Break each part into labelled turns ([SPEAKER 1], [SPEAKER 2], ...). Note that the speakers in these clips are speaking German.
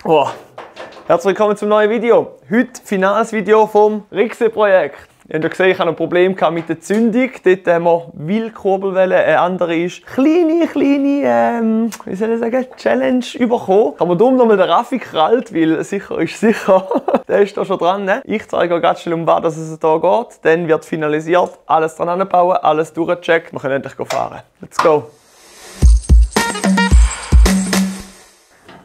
[SPEAKER 1] Oh. Herzlich willkommen zum neuen Video. Heute finales Video vom Rixey-Projekt. Ihr habt ja gesehen, ich hatte ein Problem mit der Zündung. Dort haben wir Wildkurbelwelle. Eine andere ist kleine, wie soll ich sagen, Challenge bekommen. Ich habe mir darum nochmal den Raffi gekrallt, weil sicher ist sicher. Der ist da schon dran. Ne? Ich zeige euch ganz schnell, um was es hier geht. Dann wird finalisiert, alles dran anbauen, alles durchgecheckt. Wir können endlich fahren. Let's go!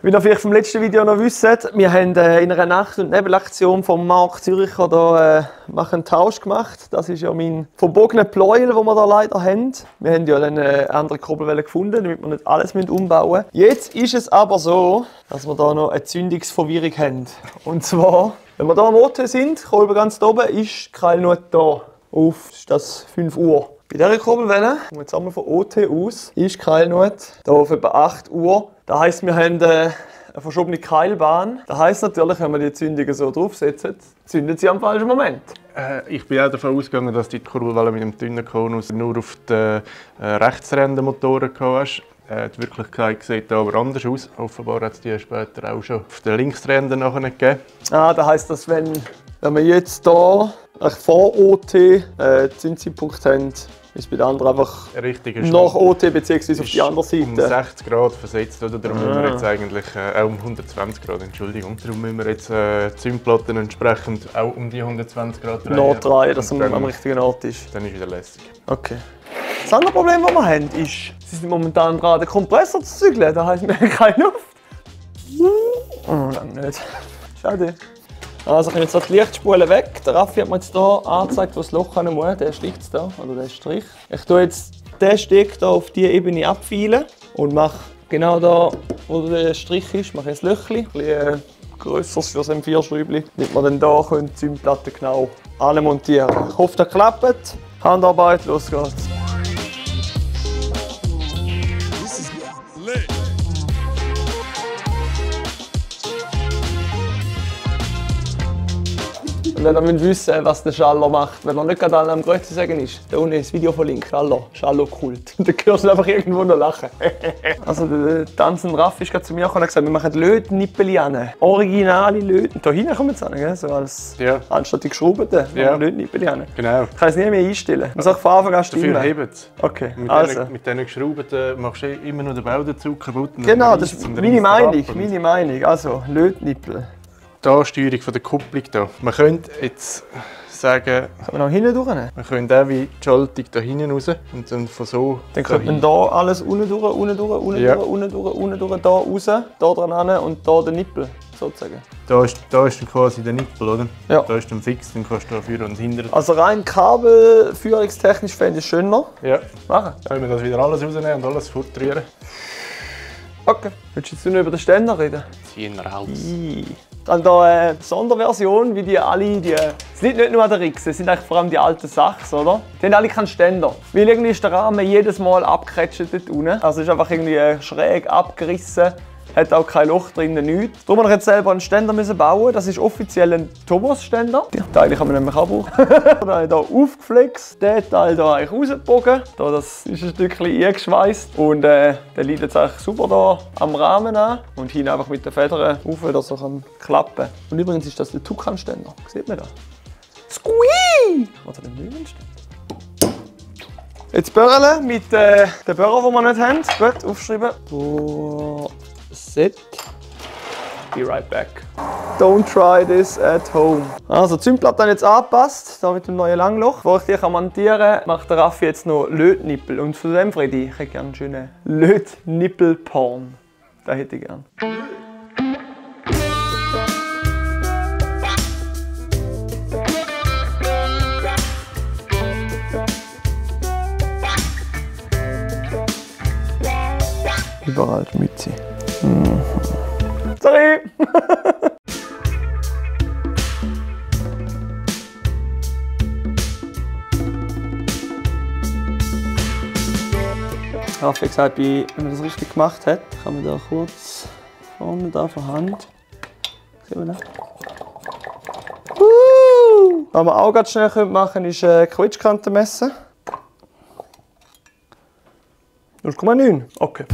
[SPEAKER 1] Wie ihr vielleicht vom letzten Video noch wisst, wir haben in einer Nacht- und Nebelaktion vom Marc Züricher da, einen Tausch gemacht. Das ist ja mein verbogener Pleuel, den wir da leider haben. Wir haben ja eine andere Kurbelwelle gefunden, damit wir nicht alles umbauen müssen. Jetzt ist es aber so, dass wir da noch eine Zündungsverwirrung haben. Und zwar, wenn wir hier am OT sind, Kolbe ganz oben, ist die Keilnut hier. Auf das 5 Uhr. Bei dieser Kurbelwelle, jetzt haben wir von OT aus, ist die Keilnut hier auf etwa 8 Uhr. Das heisst, wir haben eine verschobene Keilbahn. Das heisst natürlich, wenn wir die Zündungen so draufsetzen, zündet sie am falschen Moment.
[SPEAKER 2] Ich bin auch davon ausgegangen, dass die Kurbelwelle mit dem dünnen Konus nur auf den Rechtsrendenmotoren hast. Die Wirklichkeit sieht aber anders aus. Offenbar hat es die später auch schon auf den Linksrändern nachher gegeben.
[SPEAKER 1] Ah, das heisst, dass wenn wir jetzt hier vor OT Zündzeitpunkt haben, ist bei den anderen einfach
[SPEAKER 2] richtig,
[SPEAKER 1] nach OT bzw. auf die andere Seite.
[SPEAKER 2] Um 60 Grad versetzt, oder? Darum müssen wir jetzt eigentlich, um 120 Grad, Entschuldigung. Darum müssen wir jetzt Zündplatten entsprechend auch um die 120 Grad drehen.
[SPEAKER 1] Nachdrehen, dass es am richtigen Ort ist.
[SPEAKER 2] Dann ist wieder lässig.
[SPEAKER 1] Okay. Das andere Problem, das wir haben, ist, sie sind momentan dran, den Kompressor zu zügeln. Das heisst, wir haben keine Luft. Oh, lange nicht. Schade. Also ich nehme jetzt die Lichtspule weg. Der Raffi hat mir jetzt hier angezeigt, wo das Loch hin muss. Der Stich da, oder der Strich. Ich tue jetzt den Stich hier auf diese Ebene abfeilen und mache genau da, wo der Strich ist, mache ich ein Löchchen. Ein bisschen grösseres für das M4-Schräubchen, damit wir dann hier die Zündplatte genau anmontieren können. Ich hoffe, das klappt. Handarbeit, los geht's. Und wenn ihr wissen, was der Schaller macht, wenn er nicht gerade am größten sagen ist, da unten ist das Video verlinkt, Schallo-Kult. Und dann hörst du einfach irgendwo noch lachen. Also der tanzende Raffi ist gerade zu mir gekommen und hat gesagt, wir machen Lötnippeli an. Originale Löten. Da hinten kommen wir an, so als anstatt die geschraubten, Lötnippeli an.
[SPEAKER 2] Genau.
[SPEAKER 1] Ich kann es nie mehr einstellen. Man sagt von Anfang an stimmen.
[SPEAKER 2] Dafür hebt es.
[SPEAKER 1] Okay,
[SPEAKER 2] mit diesen geschraubten machst du immer noch den Bau dazu kaputt.
[SPEAKER 1] Genau, das ist meine Meinung. Also, Lötnippel.
[SPEAKER 2] Da Steuerung von der Kupplung hier. Man könnte jetzt sagen,
[SPEAKER 1] kann man auch hinten durch?
[SPEAKER 2] Man könnte auch wie die Schaltung da hinten raus und dann von so.
[SPEAKER 1] Dann könnte man da alles unten durch, da raus, da dran an und da den Nippel sozusagen.
[SPEAKER 2] Da ist dann quasi der Nippel, oder?
[SPEAKER 1] Ja.
[SPEAKER 2] Da ist dann fix, dann kannst du da vorne und hinten.
[SPEAKER 1] Also rein kabelführungstechnisch fände ich es schöner.
[SPEAKER 2] Ja.
[SPEAKER 1] Machen.
[SPEAKER 2] Dann können wir das wieder alles rausnehmen und alles fortrühren.
[SPEAKER 1] Okay. Willst du jetzt nur über den Ständer reden?
[SPEAKER 2] Zieherhals.
[SPEAKER 1] Dann da eine Sonderversion, wie die alle, es liegt nicht nur an der Rixey, es sind eigentlich vor allem die alten Sachs, oder? Die haben alle keinen Ständer. Weil irgendwie ist der Rahmen jedes Mal abgekretscht dort unten. Also ist einfach irgendwie schräg abgerissen. Hat auch kein Loch drin, nichts. Darum musste ich jetzt selber einen Ständer bauen. Das ist offiziell ein Thomas-Ständer. Den Teil kann man nämlich auch brauchen. Dann habe ich hier aufgeflext, den Teil hier eigentlich rausgebogen. Das ist ein Stückchen eingeschweißt. Und der liegt jetzt eigentlich super hier am Rahmen an. Und hinten einfach mit den Federn rauf, dass er klappen kann. Und übrigens ist das der Tukan-Ständer. Sieht man das? Squeak! Oder der Mühlenständer. Jetzt Börrele mit den Börrern, die wir nicht haben. Gut, aufschreiben. Set. Be right back. Don't try this at home. Also die Zündplatte habe ich jetzt angepasst, hier mit dem neuen Langloch. Bevor ich die montieren kann, macht der Raffi jetzt noch Lötnippel. Und von dem Freddy, ich hätte gerne einen schönen Lötnippel-Porn. Das hätte ich gerne. Überall die Mütze. Sorry! Raffi hat gesagt, wenn man das richtig gemacht hat, kann man da kurz vorne da von Hand. Sehen wir das? Was wir auch ganz schnell machen können, ist Quetschkanten messen. 0,9. Okay.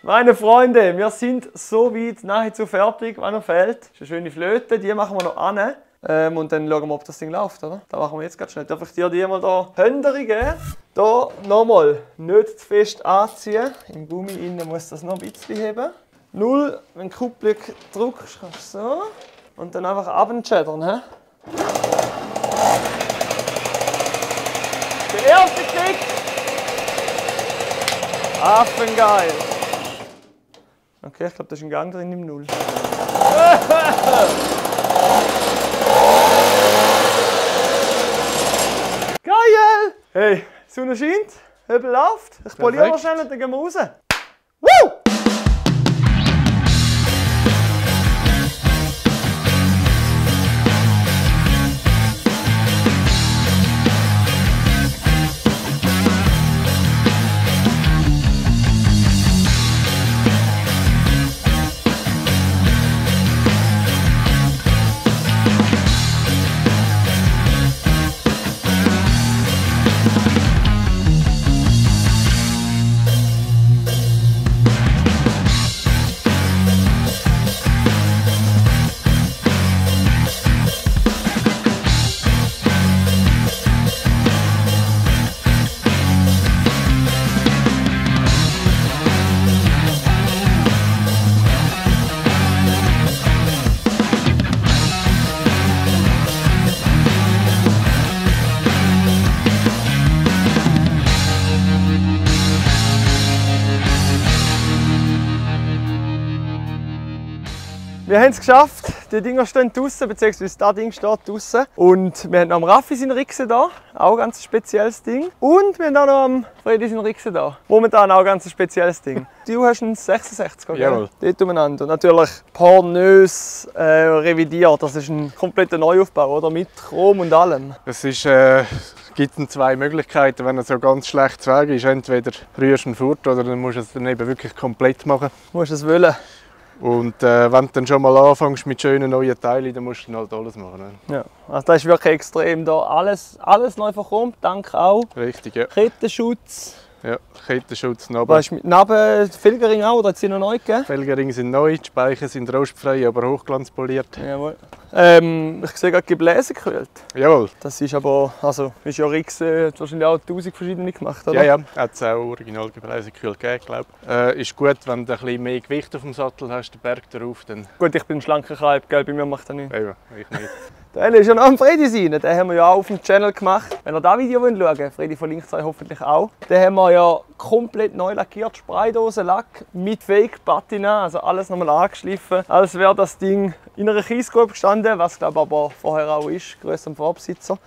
[SPEAKER 1] Meine Freunde, wir sind so weit nahezu fertig, was noch fehlt. Das ist eine schöne Flöte, die machen wir noch an. Und dann schauen wir, ob das Ding läuft, oder? Da machen wir jetzt ganz schnell. Darf ich dir die mal da Hände geben? Hier nochmal, nicht zu fest anziehen. Im Gummi innen muss das noch ein bisschen heben. 0, wenn du Kupplung drückst, kannst du so. Und dann einfach abentschädern. Der erste Klick. Affengeil. Okay, ich glaube, da ist ein Gang drin im 0. Geil! Hey, die Sonne scheint, Hebel läuft. Ich poliere wahrscheinlich und dann gehen wir raus. Woo! Wir haben es geschafft. Die Dinger stehen draußen, beziehungsweise das Ding steht draußen. Und wir haben noch am Raffi seinen Rixen da, auch ein ganz spezielles Ding. Und wir haben auch noch am Fredi seinen Rixen da, momentan auch ein ganz spezielles Ding. Du hast einen 66, oder?
[SPEAKER 2] Jawohl.
[SPEAKER 1] Dort umeinander. Und natürlich pornös revidiert. Das ist ein kompletter Neuaufbau, oder? Mit Chrom und allem.
[SPEAKER 2] Es ist, gibt zwei Möglichkeiten, wenn er so ganz schlecht zu Weg ist. Entweder rührst du ihn fort oder dann musst du es dann eben wirklich komplett machen.
[SPEAKER 1] Du musst es wollen.
[SPEAKER 2] Und wenn du dann schon mal anfängst mit schönen neuen Teilen, dann musst du dann halt alles machen. Ne?
[SPEAKER 1] Ja, also das ist wirklich extrem. Da alles neu verkommt, danke auch.
[SPEAKER 2] Richtig, ja.
[SPEAKER 1] Kettenschutz.
[SPEAKER 2] Ja, Kettenschutz, Naben.
[SPEAKER 1] Was ist mit Naben, Felgering auch, oder hat es sie noch neu gegeben?
[SPEAKER 2] Felgeringe sind neu, die Speichen sind rostfrei, aber hochglanzpoliert.
[SPEAKER 1] Jawohl. Ich sehe gerade Gebläse gekühlt.
[SPEAKER 2] Jawohl.
[SPEAKER 1] Das ist aber, also ist ja Rix, hat wahrscheinlich auch 1000 verschiedene gemacht, oder?
[SPEAKER 2] Ja, hat es auch original Gebläsekühl gegeben, glaube ich. Ist gut, wenn du ein bisschen mehr Gewicht auf dem Sattel hast, den Berg darauf, dann...
[SPEAKER 1] Gut, ich bin ein schlanker Kalb, gell? Bei mir macht das nichts.
[SPEAKER 2] Eben, ich nicht.
[SPEAKER 1] Der ist ja noch am Fredi sein, den haben wir ja auch auf dem Channel gemacht. Wenn ihr das Video schauen wollt, Fredi verlinkt es euch hoffentlich auch. Den haben wir ja komplett neu lackiert, Spraydosenlack mit Fake Patina, also alles nochmal angeschliffen. Als wäre das Ding in einer Kiesgrube gestanden, was glaube ich aber vorher auch ist, grüß am Vorbesitzer.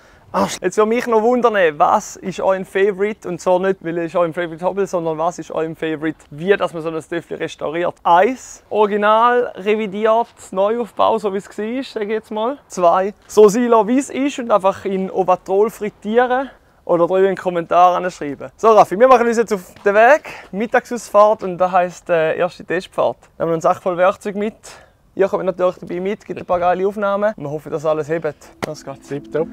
[SPEAKER 1] Jetzt würde mich noch wundern, was ist euer Favorite? Und zwar nicht, weil es ist euer Favorite Hobby, sondern was ist euer Favorite, wie dass man so ein Töffel restauriert. 1. Original, revidiert, Neuaufbau, so wie es war, sage ich jetzt mal. 2. So sein lassen, wie es ist und einfach in Ovatrol frittieren. Oder drüber in den Kommentaren schreiben. So Raffi, wir machen uns jetzt auf den Weg, Mittagsausfahrt und das heisst erste Testfahrt. Wir haben einen Sack voll Werkzeug mit. Ihr kommt natürlich dabei mit, gibt ein paar geile Aufnahmen. Wir hoffen, dass alles hebt. Los geht's.
[SPEAKER 2] Tipptopp.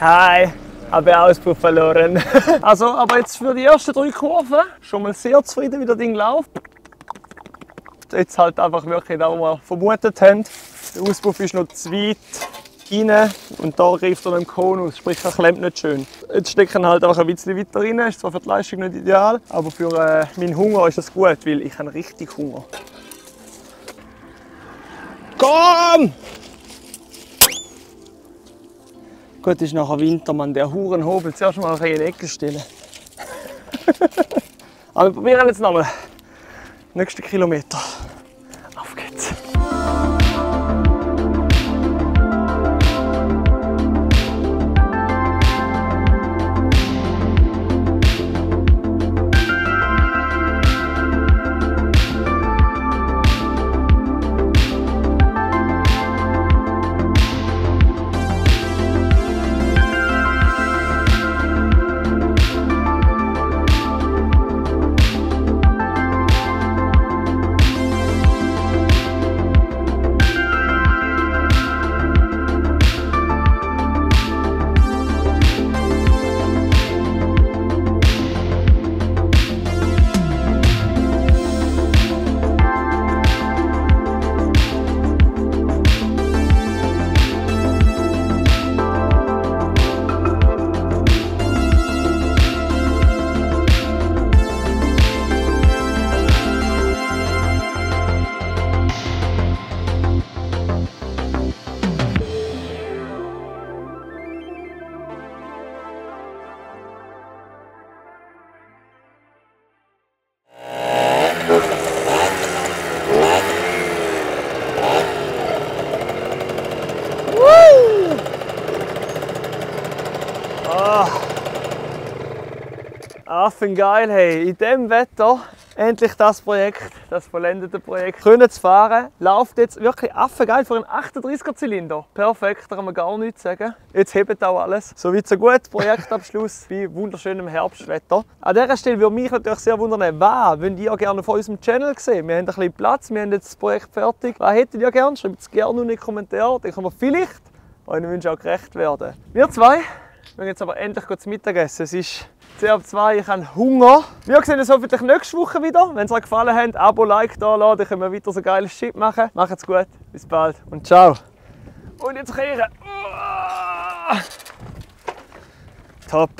[SPEAKER 1] Hi, habe Auspuff verloren. Also, aber jetzt für die ersten 3 Kurven schon mal sehr zufrieden, wie das Ding läuft. Jetzt halt einfach wirklich da, wo wir vermutet haben. Der Auspuff ist noch zu weit rein und da greift er noch im Konus, sprich er klemmt nicht schön. Jetzt stecken halt einfach ein bisschen weiter rein, ist zwar für die Leistung nicht ideal, aber für meinen Hunger ist das gut, weil ich habe richtig Hunger. Komm! Gut, ist nachher Winter, man, der Hurenhobel zuerst mal auf eine Ecke stellen. Aber wir probieren jetzt nochmal. Nächsten Kilometer. Auf geht's. Affengeil, hey. In diesem Wetter endlich das Projekt, das vollendete Projekt, können zu fahren. Läuft jetzt wirklich affengeil für einen 38er Zylinder. Perfekt, da kann man gar nichts sagen. Jetzt hebt auch alles. So wie so gut. Projektabschluss bei wunderschönem Herbstwetter. An dieser Stelle würde mich natürlich sehr wundern, was wollt ihr gerne von unserem Channel sehen? Wir haben ein bisschen Platz, wir haben jetzt das Projekt fertig. Was hättet ihr gerne? Schreibt es gerne in die Kommentare. Dann können wir vielleicht euren Wünschen auch gerecht werden. Wir zwei gehen jetzt aber endlich zu Mittagessen. Es ist CR2, ich habe Hunger. Wir sehen uns hoffentlich nächste Woche wieder. Wenn es euch gefallen hat, Abo, Like da lassen, dann können wir weiter so geiles Shit machen. Macht's gut, bis bald und ciao. Und jetzt kehren. Top.